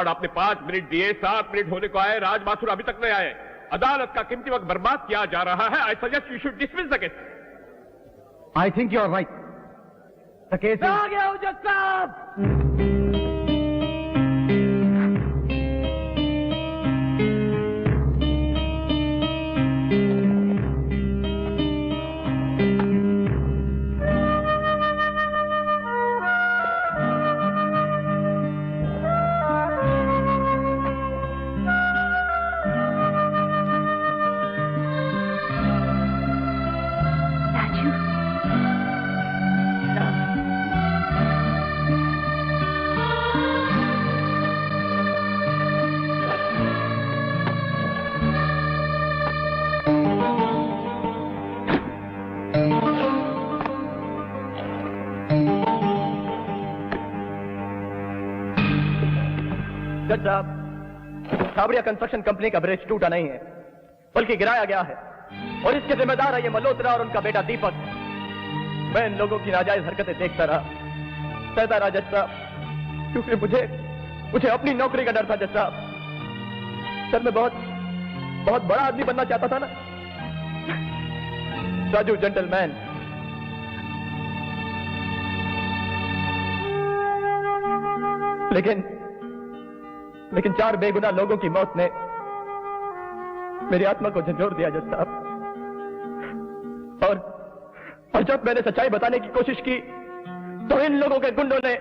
Lord, आपने 5 minute दिए, 7 minute होने को आए, राज माथुर अभी तक नहीं आए। अदालत का कीमती वक्त बर्बाद किया जा रहा है। I suggest you should dismiss the case. I think you are right. The case आ गया हूं जज साहब। जज साहब, छाबड़िया कंस्ट्रक्शन कंपनी का ब्रिज टूटा नहीं है, बल्कि गिराया गया है, और इसके जिम्मेदार है ये मल्होत्रा और उनका बेटा दीपक। मैं इन लोगों की नाजायज हरकतें देखता रहा, सहता रहा जज साहब, क्योंकि मुझे अपनी नौकरी का डर था जज साहब। सर मैं बहुत बड़ा आदमी बनना चाहता था ना, राजू जेंटलमैन। लेकिन 4 बेगुनाह लोगों की मौत ने मेरी आत्मा को झंझोर दिया जज साहब। और जब मैंने सच्चाई बताने की कोशिश की तो इन लोगों के गुंडों ने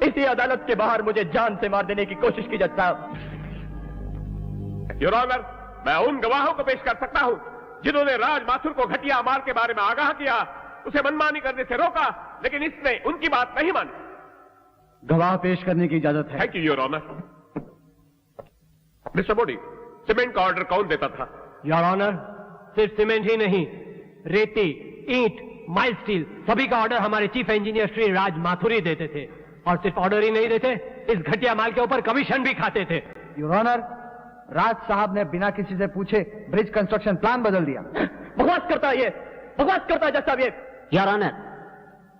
इसी अदालत के बाहर मुझे जान से मार देने की कोशिश की जज साहब। योर ऑनर, मैं उन गवाहों को पेश कर सकता हूं जिन्होंने राज माथुर को घटिया माल के बारे में आगाह किया, उसे मनमानी करने से रोका, लेकिन इसने उनकी बात नहीं मानी। गवाह पेश करने की इजाजत है। Thank you your honour. Mister Modi, cement का ऑर्डर कौन देता था? योर ऑनर, सिर्फ सीमेंट ही नहीं, रेती, ईंट, माइल स्टील, सभी का ऑर्डर हमारे चीफ इंजीनियर श्री राज माथुर ही देते थे। और सिर्फ ऑर्डर ही नहीं देते, इस घटिया माल के ऊपर कमीशन भी खाते थे। योर ऑनर, राज साहब ने बिना किसी से पूछे ब्रिज कंस्ट्रक्शन प्लान बदल दिया। बकवास करता है जज साहब ये। योर ऑनर,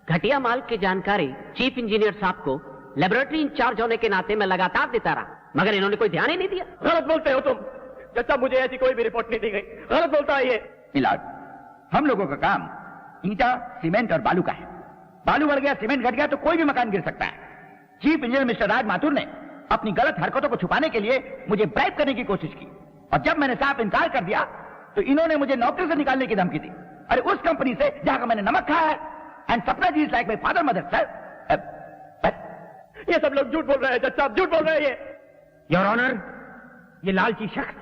घटिया माल की जानकारी चीफ इंजीनियर साहब को लेबोरेटरी इंचार्ज होने के नाते मैं लगातार देता रहा, मगर इन्होंने कोई ध्यान ही नहीं दिया। गलत बोलते हो तुम जज साहब, मुझे ऐसी कोई भी रिपोर्ट नहीं दी गई। गलत बोलता है ये। मिलाड, हम लोगों का काम ईंटा, सीमेंट और बालू का है। बालू बढ़ गया, सीमेंट घट गया तो कोई भी मकान गिर सकता है। चीफ इंजीनियर मिस्टर राज माथुर ने अपनी गलत हरकतों को छुपाने के लिए मुझे ब्राइब करने की कोशिश की, और जब मैंने साफ इनकार कर दिया तो इन्होंने मुझे नौकरी से निकालने की धमकी दी। अरे उस कंपनी से जहां का मैंने नमक खाया है। And Sapna ji is like my father mother sir. ये सब लोग झूठ बोल रहे हैं जज साहब, झूठ बोल रहे हैं ये। योर ऑनर, ये लालची शख्स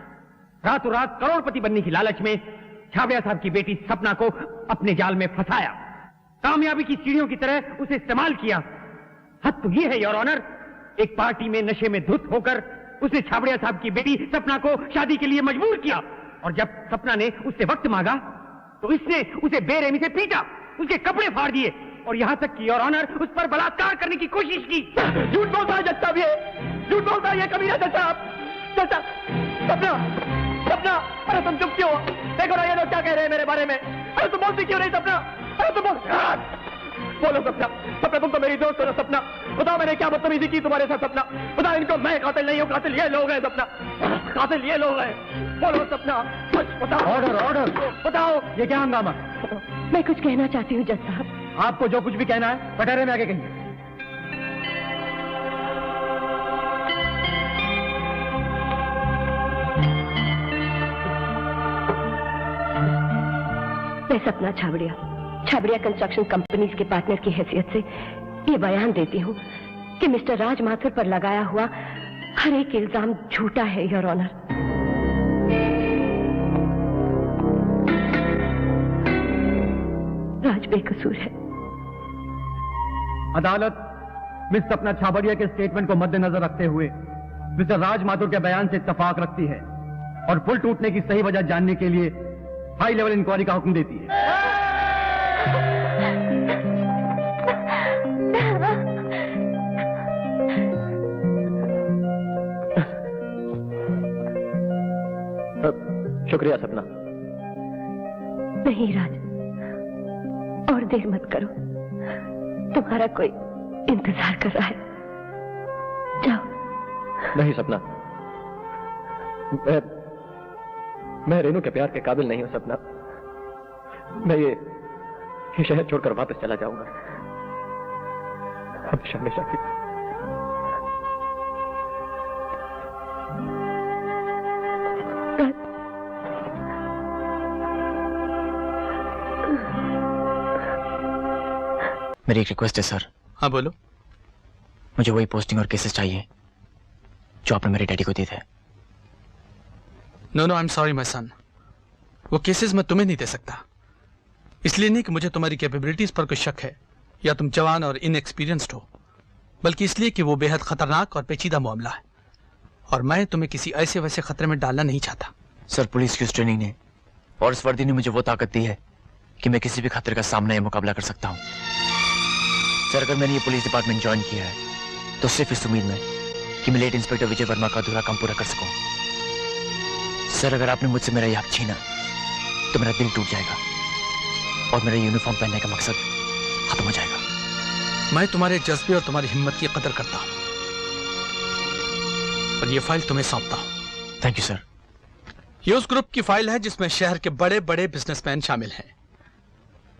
रातों रात करोड़पति बनने की लालच में छाबड़िया साहब की बेटी सपना को अपने जाल में फंसाया, कामयाबी की सीढ़ियों की तरह उसे इस्तेमाल किया। हद तो ये है योर ऑनर, एक पार्टी में नशे में धुत होकर उसने छाबड़िया साहब की बेटी सपना को शादी के लिए मजबूर किया, और जब सपना ने उससे वक्त मांगा तो इसने उसे बेरहमी से पीटा, उसके कपड़े फाड़ दिए, और यहां तक कि योर ऑनर उस पर बलात्कार करने की कोशिश की। झूठ बोलता है जज साहब, ये झूठ बोलता है ये कमीना जज साहब। सपना, अरे तुम चुप क्यों हो? देखो ना ये लोग क्या कह रहे हैं मेरे बारे में। अरे तुम बोलती क्यों नहीं सपना? अरे तुम बोलो सपना, तुम तो मेरी दोस्त हो ना सपना। बताओ मैंने क्या बदतमीजी की तुम्हारे साथ सपना? बताओ इनको मैं कातिल नहीं हूँ, कातिल ये लोग हैं सपना, कातिल ये लोग हैं। बोलो सपना, बताओ। ऑर्डर, बताओ। ये क्या हंगामा? मैं कुछ कहना चाहती हूँ जज साहब। आपको जो कुछ भी कहना है कटहरे में आगे कहिए। मैं सपना छाबड़िया कंस्ट्रक्शन कंपनीज के पार्टनर की हैसियत से ये बयान देती हूँ कि मिस्टर राज माथुर पर लगाया हुआ हर एक इल्जाम झूठा है योर ऑनर। राज बेकसूर है। अदालत मिस सपना छाबड़िया के स्टेटमेंट को मद्देनजर रखते हुए मिस्टर राज माथुर के बयान से इत्तफाक रखती है और पुल टूटने की सही वजह जानने के लिए हाई लेवल इंक्वायरी का हुक्म देती है। शुक्रिया सपना। नहीं राज, और देर मत करो, तुम्हारा कोई इंतजार कर रहा है। जाओ। नहीं सपना, मैं रेनू के प्यार के काबिल नहीं हूं सपना। मैं ये शहर छोड़कर वापस चला जाऊंगा, हमेशा हमेशा की। मेरी एक रिक्वेस्ट है सर। हाँ बोलो। मुझे वही पोस्टिंग और केसेस चाहिए जो आपने मेरे डैडी को दिए थे। No no, I am sorry my son, वो केसेस मैं तुम्हें नहीं दे सकता। इसलिए नहीं कि मुझे तुम्हारी कैपेबिलिटीज पर कोई शक है या तुम जवान और इनएक्सपीरियंस्ड हो, बल्कि इसलिए कि वो बेहद खतरनाक और पेचीदा मामला है और मैं तुम्हें किसी ऐसे वैसे खतरे में डालना नहीं चाहता। सर, पुलिस की उस ट्रेनिंग ने और इस वर्दी ने मुझे वो ताकत दी है कि मैं किसी भी खतरे का सामना या मुकाबला कर सकता हूँ। सर, अगर मैंने ये पुलिस डिपार्टमेंट ज्वाइन किया है तो सिर्फ इस उम्मीद में कि मैं लेट इंस्पेक्टर विजय वर्मा का अधूरा काम पूरा कर सकूं। सर, अगर आपने मुझसे मेरा ये हक छीना तो मेरा दिल टूट जाएगा और मेरा यूनिफॉर्म पहनने का मकसद खत्म हो जाएगा। मैं तुम्हारे जज्बे और तुम्हारी हिम्मत की कदर करता हूं और ये फाइल तुम्हें सौंपता हूं। Thank you sir. ये उस ग्रुप की फाइल है जिसमें शहर के बड़े बड़े बिजनेसमैन शामिल हैं,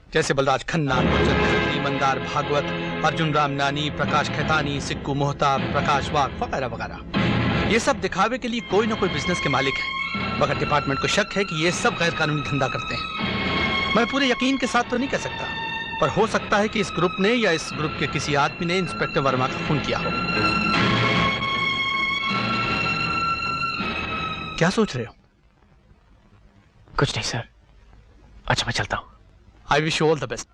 जैसे बलराज खन्ना, गुरजर खत्री, मंदार भागवत, अर्जुन राम नानी, प्रकाश खैतानी, सिक्कू मोहताब, प्रकाश वाघ वगैरह वगैरह। ये सब दिखावे के लिए कोई ना कोई बिजनेस के मालिक है, मगर डिपार्टमेंट को शक है कि ये सब गैर कानूनी धंधा करते हैं। मैं पूरे यकीन के साथ तो नहीं कह सकता, पर हो सकता है कि इस ग्रुप ने या इस ग्रुप के किसी आदमी ने इंस्पेक्टर वर्मा का खून किया हो। क्या सोच रहे हो? कुछ नहीं सर। अच्छा, मैं चलता हूं। I wish you all the best.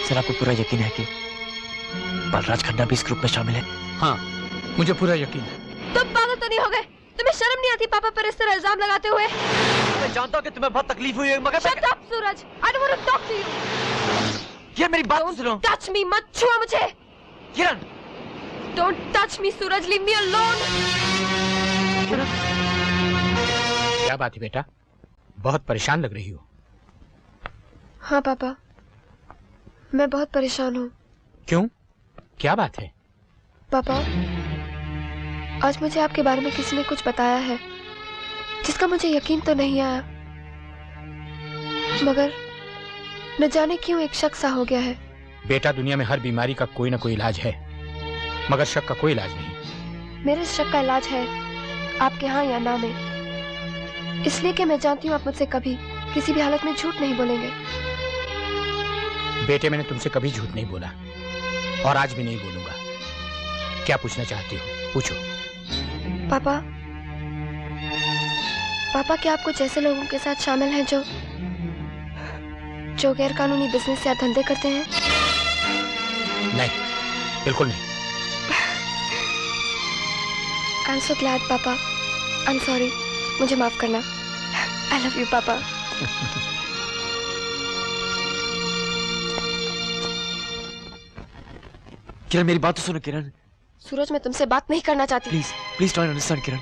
Sir, आपको पूरा यकीन है कि बलराज खन्ना भी इस ग्रुप में शामिल है? हाँ, मुझे पूरा यकीन है। तुम पागल तो नहीं हो गए? तुम्हें शर्म नहीं आती पापा पर इस तरह इल्जाम लगाते हुए? मैं जानता हूँ कि तुम्हें बहुत तकलीफ हुई है, मगर Shut up, Suraj. I don't want to talk to you. ये मेरी बात सुनो। Touch me, मत छुआ मुझे। किरण, Don't touch me, Suraj. Leave me alone. क्या बात है बेटा, बहुत परेशान लग रही हो। हाँ पापा, मैं बहुत परेशान हूँ। क्यों, क्या बात है? पापा, आज मुझे आपके बारे में किसी ने कुछ बताया है जिसका मुझे यकीन तो नहीं आया, मगर न जाने क्यों एक शक सा हो गया है। बेटा, दुनिया में हर बीमारी का कोई ना कोई इलाज है, मगर शक का कोई इलाज नहीं। मेरे शक का इलाज है आपके हाँ या ना में, इसलिए कि मैं जानती हूँ आप मुझसे कभी किसी भी हालत में झूठ नहीं बोलेंगे। बेटे, मैंने तुमसे कभी झूठ नहीं बोला और आज भी नहीं बोलूंगा। क्या पूछना चाहती हो, पूछो। पापा, क्या आप कुछ ऐसे लोगों के साथ शामिल हैं जो गैर कानूनी बिजनेस या धंधे करते हैं? नहीं, बिल्कुल नहीं। I'm so glad, पापा। I'm sorry, मुझे माफ करना। I love you, पापा। किरण, मेरी बात तो सुनो। किरण, सूरज, मैं तुमसे बात नहीं करना चाहती। Please please try to understand. Kiran,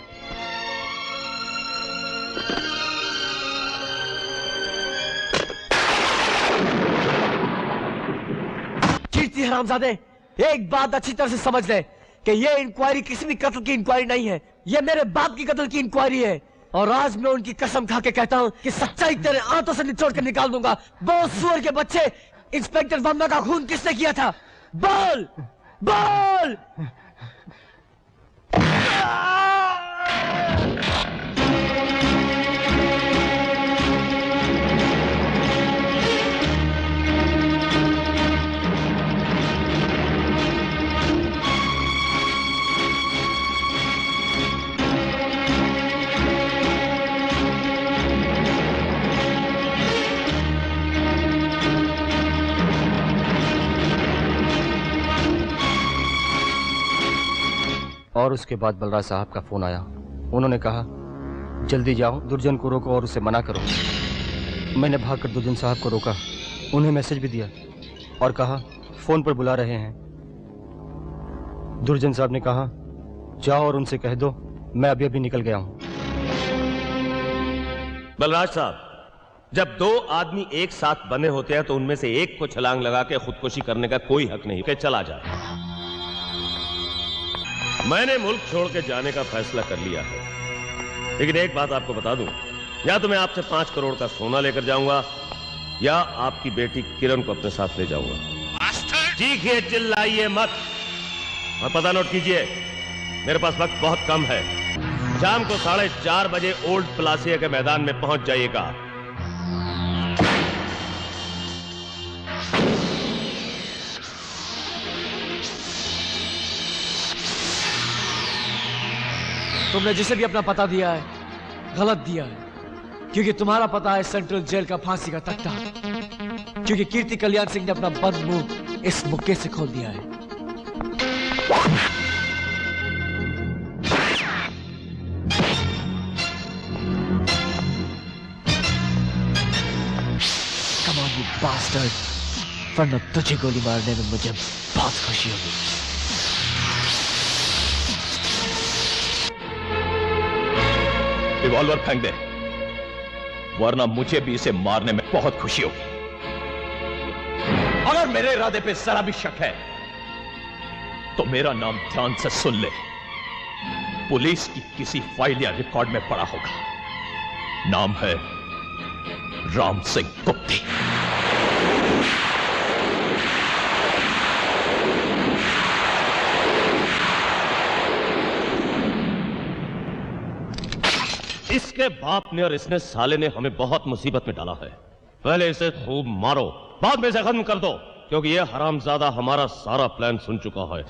Kirti हरामजादे, एक बात अच्छी तरह से समझ ले कि ये इंक्वायरी किसी भी कत्ल की इंक्वायरी नहीं है, ये मेरे बाप की कत्ल की इंक्वायरी है। और आज मैं उनकी कसम खा के कहता हूँ कि सच्चाई तेरे आंतों से निचोड़ कर निकाल दूंगा। बोल सुअर के बच्चे, इंस्पेक्टर वर्मा का खून किसने किया था? बोल बोल। और उसके बाद बलराज साहब का फोन आया। उन्होंने कहा जल्दी जाओ, दुर्जन को रोको और उसे मना करो। मैंने भागकर दुर्जन साहब को रोका, उन्हें मैसेज भी दिया और कहा फोन पर बुला रहे हैं। दुर्जन साहब ने कहा जाओ और उनसे कह दो मैं अभी अभी निकल गया हूं। बलराज साहब, जब दो आदमी एक साथ बने होते हैं तो उनमें से एक को छलांग लगा के खुदकुशी करने का कोई हक नहीं कि चला जाए। मैंने मुल्क छोड़ के जाने का फैसला कर लिया है, लेकिन एक बात आपको बता दूं, या तो मैं आपसे 5 करोड़ का सोना लेकर जाऊंगा या आपकी बेटी किरण को अपने साथ ले जाऊंगा। चीखिए, चिल्लाइए मत और पता नोट कीजिए, मेरे पास वक्त बहुत कम है। शाम को 4:30 बजे ओल्ड प्लासिया के मैदान में पहुंच जाइएगा। तुमने जिसे भी अपना पता दिया है गलत दिया है, क्योंकि तुम्हारा पता है सेंट्रल जेल का फांसी का तख्ता, क्योंकि कीर्ति कल्याण सिंह ने अपना बंद मुंह इस मुक्के से खोल दिया है। Come on, you bastard! वरना तुझे गोली मारने में मुझे बहुत खुशी होगी। रिवॉल्वर फेंक दे, वरना मुझे भी इसे मारने में बहुत खुशी होगी। अगर मेरे इरादे पे जरा भी शक है तो मेरा नाम ध्यान से सुन ले। पुलिस की किसी फाइल या रिकॉर्ड में पड़ा होगा। नाम है राम सिंह गुप्ती। इसके बाप ने और इसने साले ने हमें बहुत मुसीबत में डाला है। पहले इसे खूब मारो, बाद में इसे खत्म कर दो, क्योंकि यह हरामजादा हमारा सारा प्लान सुन चुका है।